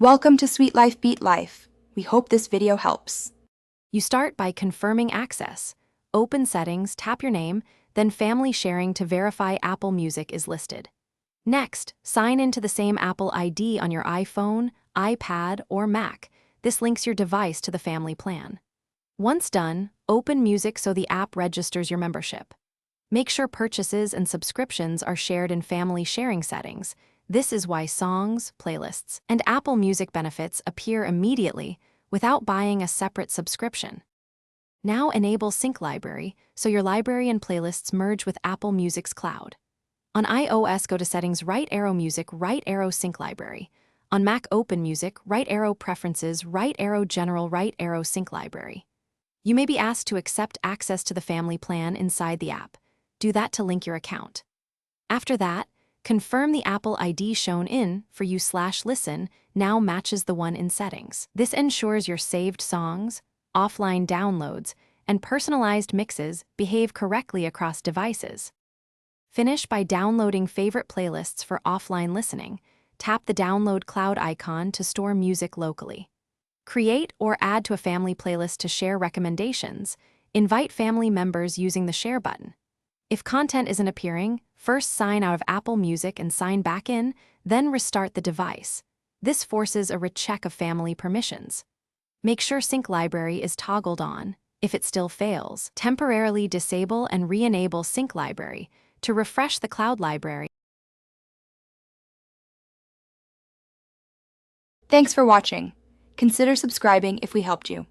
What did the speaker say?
Welcome to Sweet Life Beat Life. We hope this video helps. You start by confirming access. Open Settings, tap your name, then Family Sharing to verify Apple Music is listed. Next, sign into the same Apple ID on your iPhone, iPad, or Mac. This links your device to the family plan. Once done, open Music so the app registers your membership. Make sure purchases and subscriptions are shared in Family Sharing settings. This is why songs, playlists, and Apple Music benefits appear immediately without buying a separate subscription. Now enable Sync Library so your library and playlists merge with Apple Music's cloud. On iOS, go to Settings, right arrow Music, right arrow Sync Library. On Mac, open Music, right arrow Preferences, right arrow General, right arrow Sync Library. You may be asked to accept access to the family plan inside the app. Do that to link your account. After that, confirm the Apple ID shown in for you/listen now matches the one in settings. This ensures your saved songs, offline downloads, and personalized mixes behave correctly across devices. Finish by downloading favorite playlists for offline listening. Tap the Download Cloud icon to store music locally. Create or add to a family playlist to share recommendations. Invite family members using the Share button. If content isn't appearing, first sign out of Apple Music and sign back in, then restart the device. This forces a recheck of family permissions. Make sure Sync Library is toggled on. If it still fails, temporarily disable and re-enable Sync Library to refresh the cloud library. Thanks for watching. Consider subscribing if we helped you.